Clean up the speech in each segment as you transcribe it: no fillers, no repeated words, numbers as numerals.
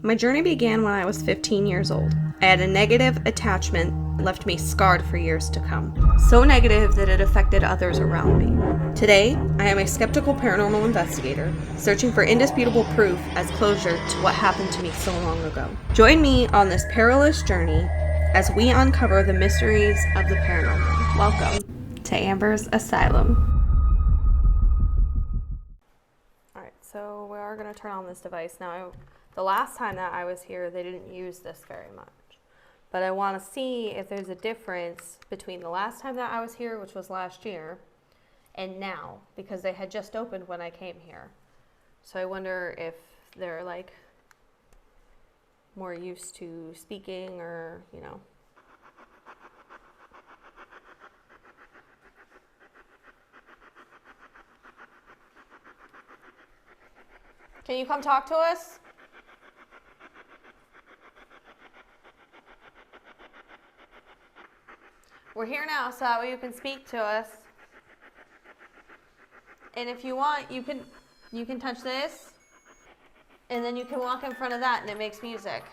My journey began when I was 15 years old. I had a negative attachment that left me scarred for years to come. So negative that it affected others around me. Today, I am a skeptical paranormal investigator, searching for indisputable proof as closure to what happened to me so long ago. Join me on this perilous journey as we uncover the mysteries of the paranormal. Welcome to Amber's Asylum. Alright, so we are going to turn on this device. Now, the last time that I was here, they didn't use this very much. But I want to see if there's a difference between the last time that I was here, which was last year, and now, because they had just opened when I came here. So I wonder if they're like more used to speaking or, you know. Can you come talk to us? We're here now, so that way you can speak to us. And if you want, you can touch this, and then you can walk in front of that, and it makes music.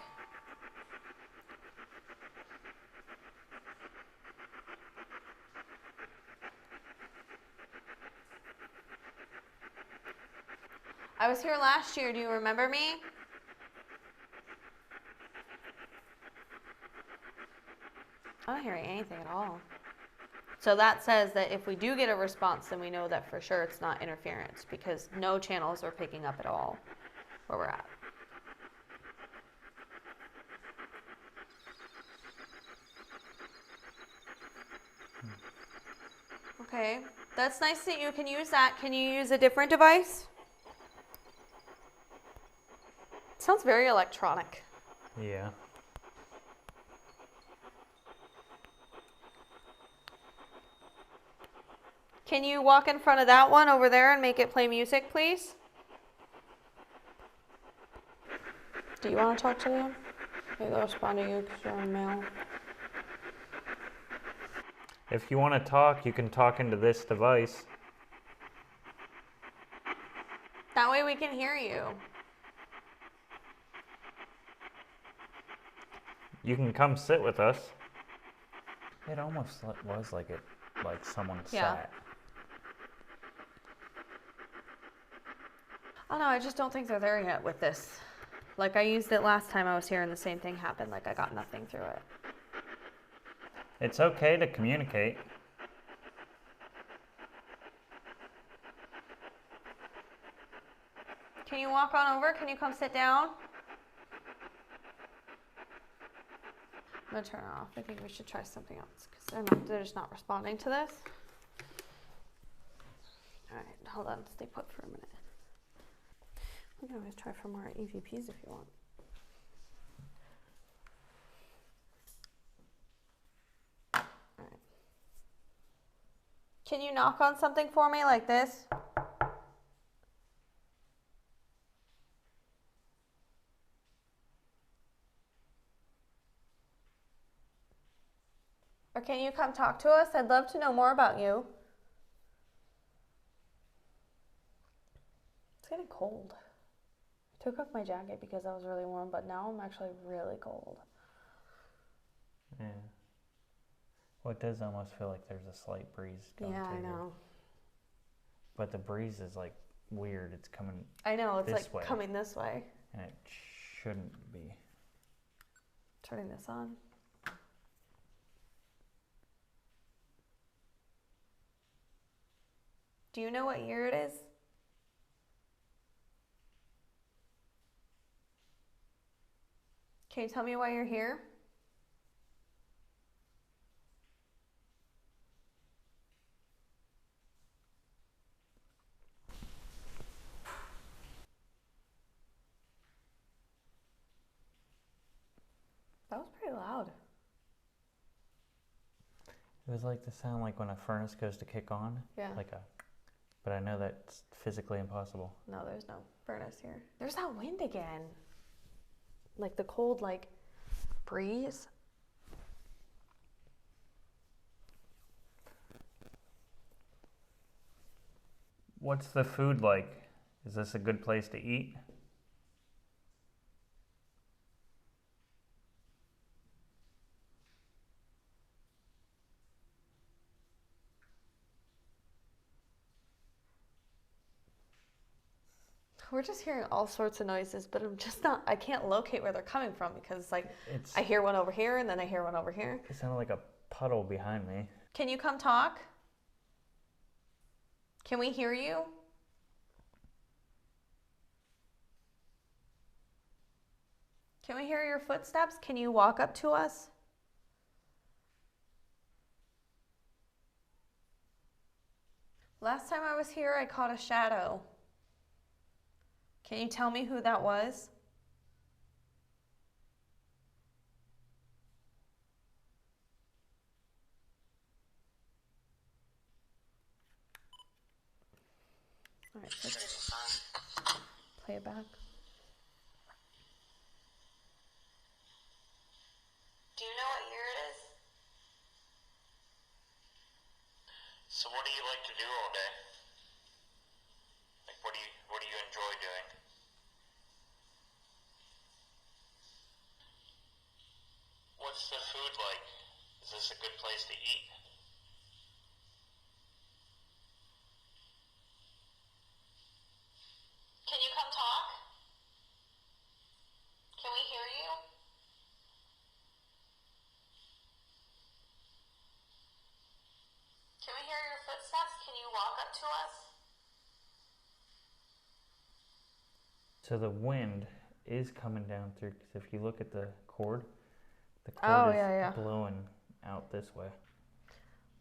I was here last year. Do you remember me? I'm not hearing anything at all. So that says that if we do get a response, then we know that for sure it's not interference, because no channels are picking up at all where we're at. Okay, that's nice that you can use that. Can you use a different device? It sounds very electronic. Yeah. Can you walk in front of that one over there and make it play music, please? Do you want to talk to them? Maybe they'll respond to you because you're on mail. If you want to talk, you can talk into this device. That way we can hear you. You can come sit with us. It almost was like someone sat. Oh no, I just don't think they're there yet with this. Like I used it last time I was here and the same thing happened. Like I got nothing through it. It's okay to communicate. Can you walk on over? Can you come sit down? I'm gonna turn it off. I think we should try something else because they're just not responding to this. All right, hold on. Stay put for a minute. We can always try for more EVPs if you want. All right. Can you knock on something for me like this? Or can you come talk to us? I'd love to know more about you. It's getting cold. I took off my jacket because I was really warm, but now I'm actually really cold. Yeah. Well, it does almost feel like there's a slight breeze going through. Yeah, I know. But the breeze is like weird. It's coming. I know, it's this like way. coming this way. And it shouldn't be. Turning this on. Do you know what year it is? Can you tell me why you're here? That was pretty loud. It was like the sound like when a furnace goes to kick on. Yeah. But I know that's physically impossible. No, there's no furnace here. There's that wind again. Like the cold, like, breeze. What's the food like? Is this a good place to eat? We're just hearing all sorts of noises, but I can't locate where they're coming from because, like, I hear one over here and then I hear one over here. It sounded like a puddle behind me. Can you come talk? Can we hear you? Can we hear your footsteps? Can you walk up to us? Last time I was here, I caught a shadow. Can you tell me who that was? All right, let's play it back. Do you know what year it is? So what do you like to do all day? Like what do you enjoy doing? What's the food like? Is this a good place to eat? Can you come talk? Can we hear you? Can we hear your footsteps? Can you walk up to us? So the wind is coming down through, because if you look at the cord is blowing out this way.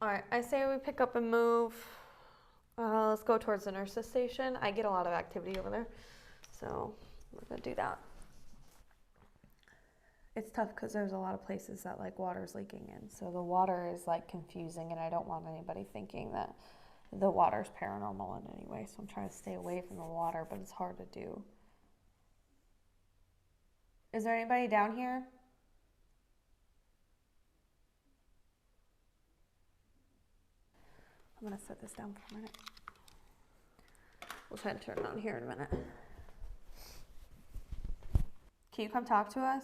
All right, I say we pick up and move. Let's go towards the nurse's station. I get a lot of activity over there, so we're gonna do that. It's tough because there's a lot of places that like water's leaking in, so the water is like confusing, and I don't want anybody thinking that the water's paranormal in any way. So I'm trying to stay away from the water, but it's hard to do. Is there anybody down here? I'm gonna set this down for a minute. We'll try to turn it on here in a minute. Can you come talk to us?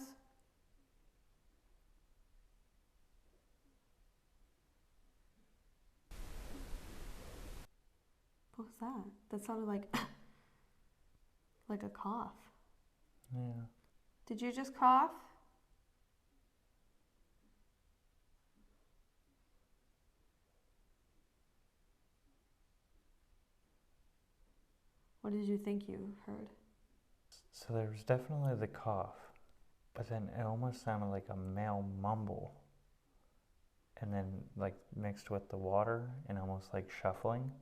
What was that? That sounded like like a cough. Yeah. Did you just cough? What did you think you heard? So there was definitely the cough, but then it almost sounded like a male mumble. And then like mixed with the water and almost like shuffling.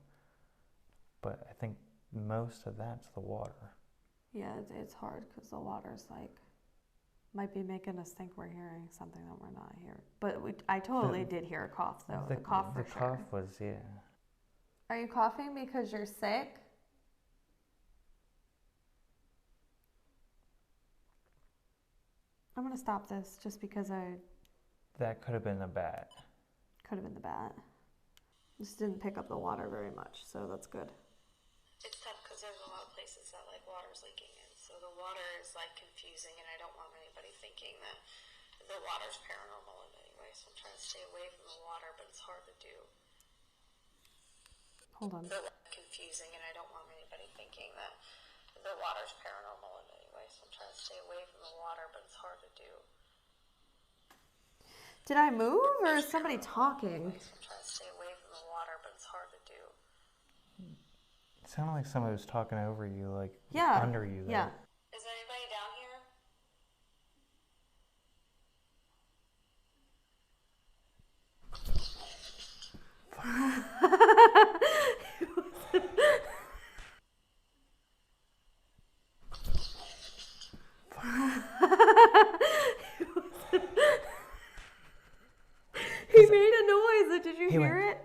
But I think most of that's the water. Yeah, it's hard because the water's like, might be making us think we're hearing something that we're not hearing. But I totally did hear a cough though. The cough for sure. The cough was, yeah. Are you coughing because you're sick? I'm gonna stop this just because That could have been the bat. Could have been the bat. Just didn't pick up the water very much, so that's good. It's tough because there's a lot of places that like water's leaking in, so the water is like confusing, and I don't want anybody thinking that the water's paranormal in any way. So I'm trying to stay away from the water, but it's hard to do. Hold on. It's confusing, and I don't want anybody thinking that the water's paranormal in any way. So I'm trying to stay away from the water, but it's hard to do. Did I move, or is somebody talking? I'm trying to stay away from the water, but it's hard to do. It sounded like somebody was talking over you, like under you there. Yeah. Is anybody down here? He made a noise. Did you hear it?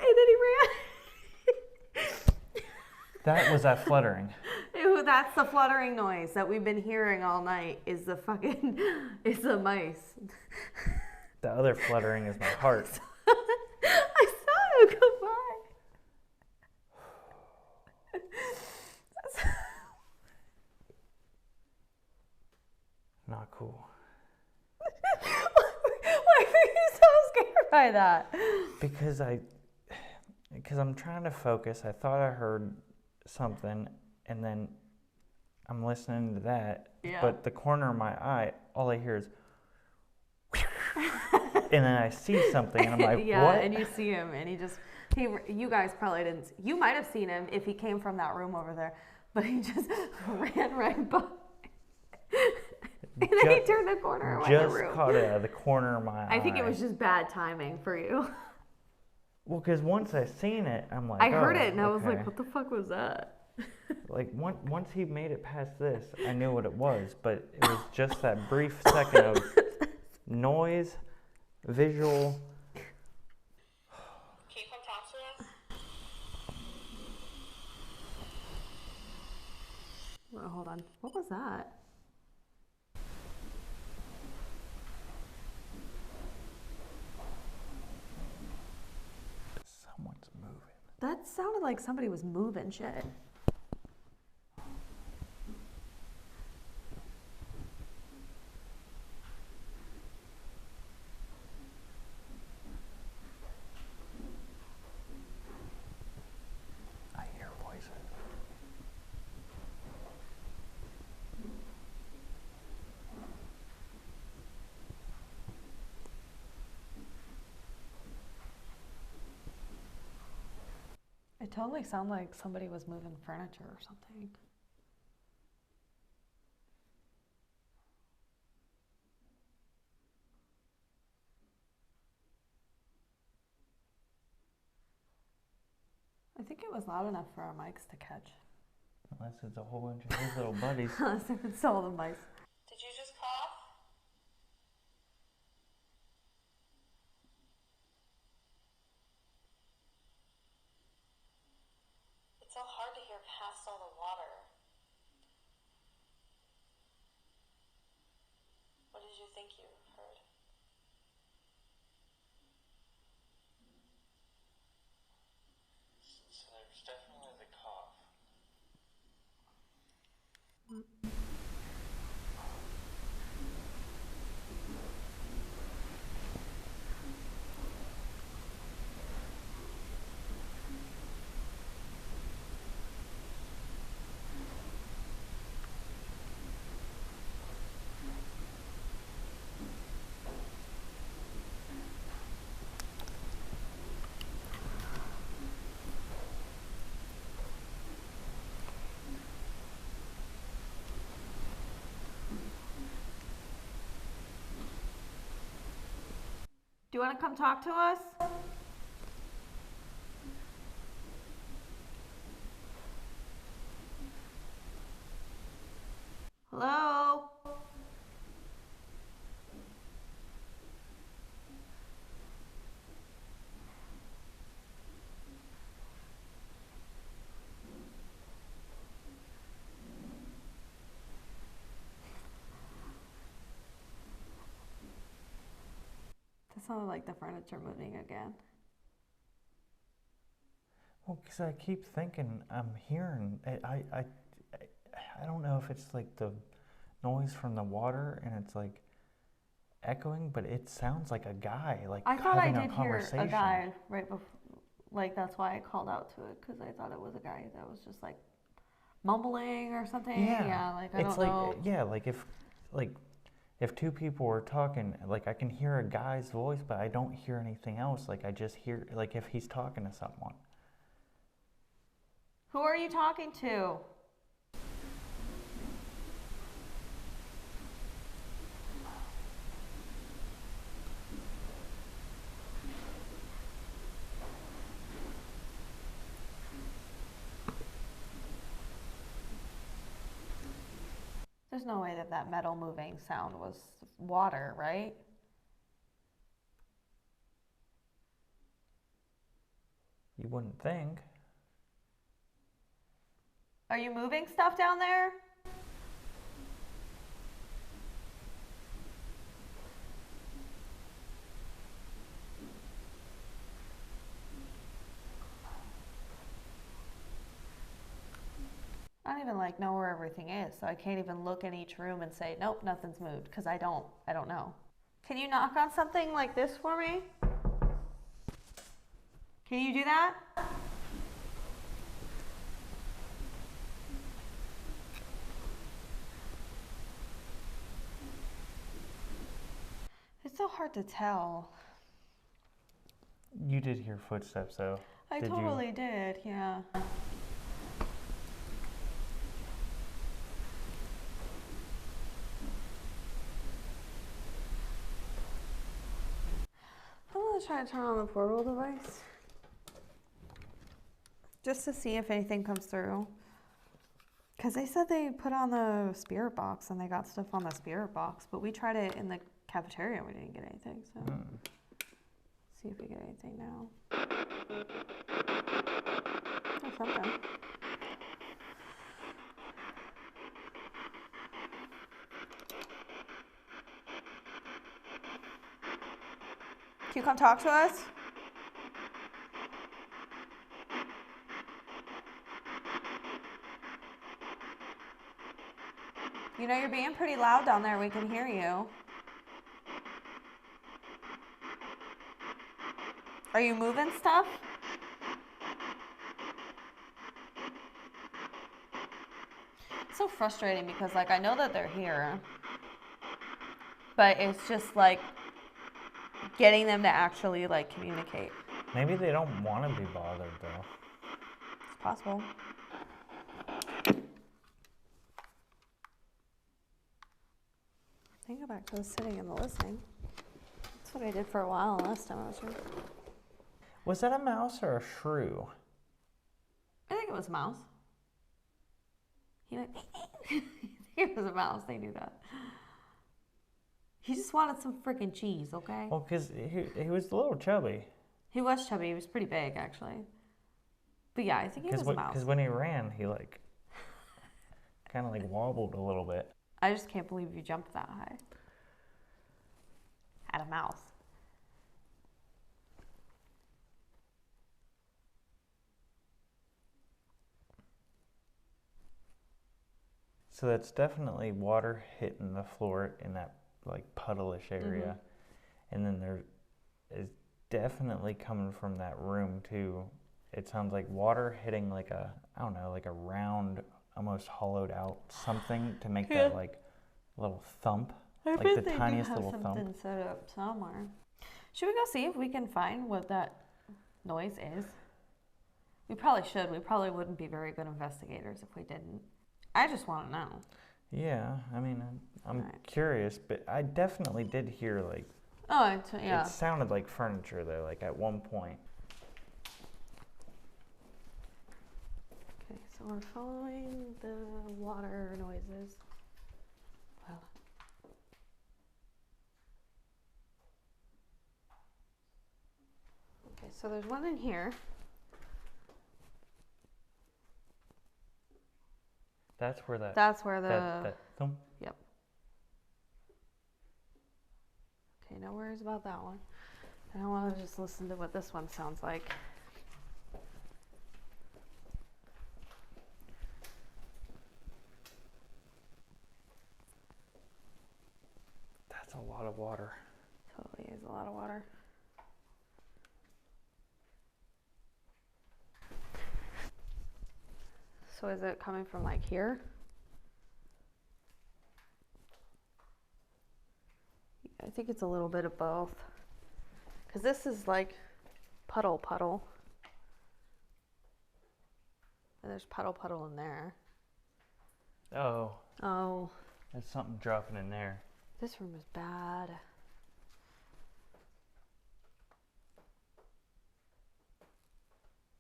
And then he ran. That was that fluttering. Ew, that's the fluttering noise that we've been hearing all night. Is the mice. The other fluttering is my heart. I saw him come by. Not cool. Why were you so scared by that? Because I'm trying to focus. I thought I heard something, and then I'm listening to that, Yeah. but the corner of my eye, all I hear is, and then I see something, and I'm like, yeah, what? and you see him, and you guys probably didn't, you might have seen him if he came from that room over there, but he just ran right by. And then he turned the corner and went in the Just room. caught it out of the corner of my eye. I think it was just bad timing for you. Well, because once I seen it, I'm like, I heard oh, it, and I was okay. like, what the fuck was that? Like, once he made it past this, I knew what it was, but it was just that brief second of noise, visual. Can you come talk to us? Well, hold on. What was that? Someone's moving. That sounded like somebody was moving shit. I hear voices. It totally sounded like somebody was moving furniture or something. I think it was loud enough for our mics to catch. Unless it's a whole bunch of his little buddies. Unless if it's all the mics. Did you just cough? It's so hard to hear past all the water. What did you think you heard? So there's definitely the cough. Do you want to come talk to us? Hello? That sounded like the furniture moving again. Well, because I keep thinking I'm hearing. I don't know if it's like the noise from the water and it's like echoing, but it sounds like a guy like I thought I having did a hear conversation. a guy right before, like that's why I called out to it, because I thought it was a guy that was just like mumbling or something. Yeah, like I it's don't like know. yeah, if two people were talking, like I can hear a guy's voice, but I don't hear anything else. Like I just hear like if he's talking to someone. Who are you talking to? There's no way that that metal moving sound was water, right? You wouldn't think. Are you moving stuff down there? I don't even like know where everything is, so I can't even look in each room and say, nope, nothing's moved, because I don't know. Can you knock on something like this for me? Can you do that? It's so hard to tell. You did hear footsteps, though. I Did you? totally did, yeah. I'm gonna try to turn on the portal device. Just to see if anything comes through. Because they said they put on the spirit box and they got stuff on the spirit box, but we tried it in the cafeteria and we didn't get anything, so. See if we get anything now. Or something. Can you come talk to us? You know, you're being pretty loud down there. We can hear you. Are you moving stuff? It's so frustrating because, like, I know that they're here, but it's just, like, getting them to actually, like, communicate. Maybe they don't want to be bothered, though. It's possible. I go back to the sitting and the listening. That's what I did for a while last time I was here. Was that a mouse or a shrew? I think it was a mouse. He went, it was a mouse. They knew that. He just wanted some freaking cheese, okay? Well, because he was a little chubby. He was chubby. He was pretty big, actually. But yeah, I think he was a mouse. Because when he ran, he, like, kind of, like, wobbled a little bit. I just can't believe you jumped that high. At a mouse. So that's definitely water hitting the floor in that, like, puddle-ish area. And then there is definitely coming from that room, too. It sounds like water hitting, like a, I don't know, like a round, almost hollowed out something to make that, like, little thump. I like bet the they tiniest do have little something thump. set up somewhere. Should we go see if we can find what that noise is? We probably should. We probably wouldn't be very good investigators if we didn't. I just want to know. Yeah, I mean, I'm Right. curious, but I definitely did hear, like, Oh, yeah. it sounded like furniture, though, like, at one point. Okay, so we're following the water noises. Well. Okay, so there's one in here. That's where that... That's where the... that thump. Yep. Okay, no worries about that one. I want to just listen to what this one sounds like. That's a lot of water. Totally is a lot of water. So is it coming from like here? I think it's a little bit of both. Because this is like puddle. And there's puddle in there. Oh, Oh, there's something dropping in there. this room is bad.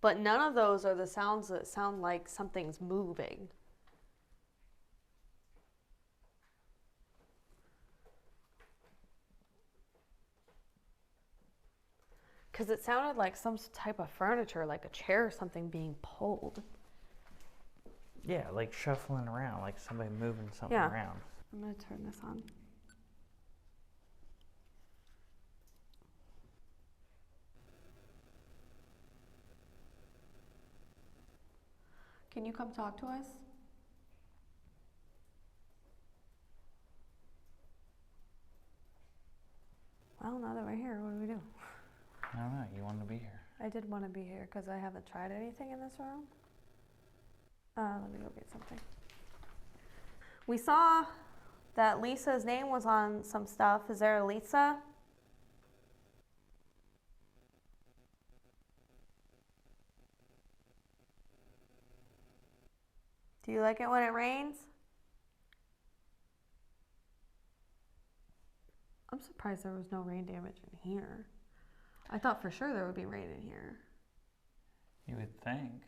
But none of those are the sounds that sound like something's moving. Because it sounded like some type of furniture, like a chair or something being pulled. Yeah, like shuffling around, like somebody moving something Yeah. around. I'm going to turn this on. Can you come talk to us? Well, now that we're here, what do we do? I don't know, you wanted to be here. I did want to be here because I haven't tried anything in this room. Let me go get something. We saw that Lisa's name was on some stuff. Is there a Lisa? Do you like it when it rains? I'm surprised there was no rain damage in here. I thought for sure there would be rain in here. You would think.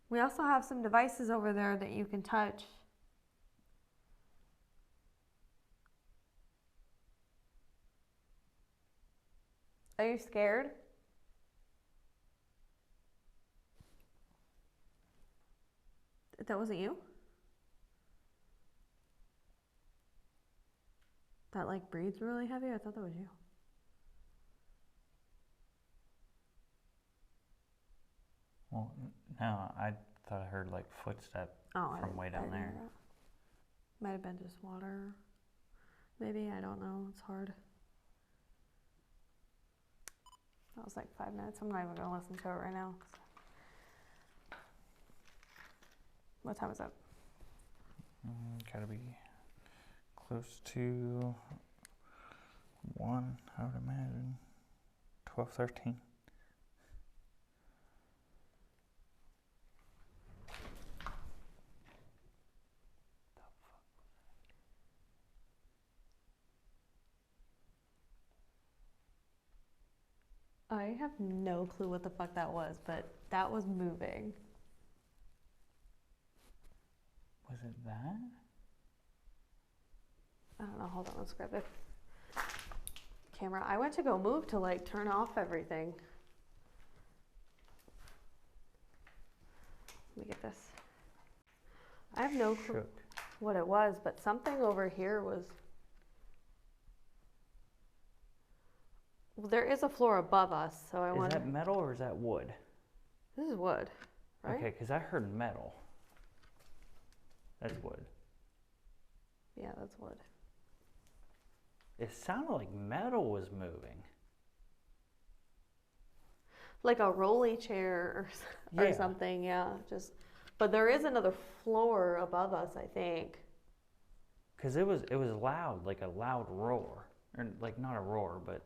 We also have some devices over there that you can touch. Are you scared? That wasn't you? That like breathes really heavy? I thought that was you. Well, no, I thought I heard like footsteps from way down there. Might have been just water. Maybe, I don't know. It's hard. That was like 5 minutes. I'm not even going to listen to it right now. What time is it? Gotta be close to 1, I would imagine. 12:13. I have no clue what the fuck that was, but that was moving. Was it that? I don't know. Hold on. Let's grab the camera. I went to go move to like turn off everything. Let me get this. I have no clue what it was, but something over here was. Well, there is a floor above us, so I wonder. Is that metal or is that wood? This is wood, right? Okay, because I heard metal. That's wood. Yeah, that's wood. It sounded like metal was moving. Like a rolly chair or Yeah. something, yeah. But there is another floor above us, I think. Because it was loud, like a loud roar. Or like not a roar, but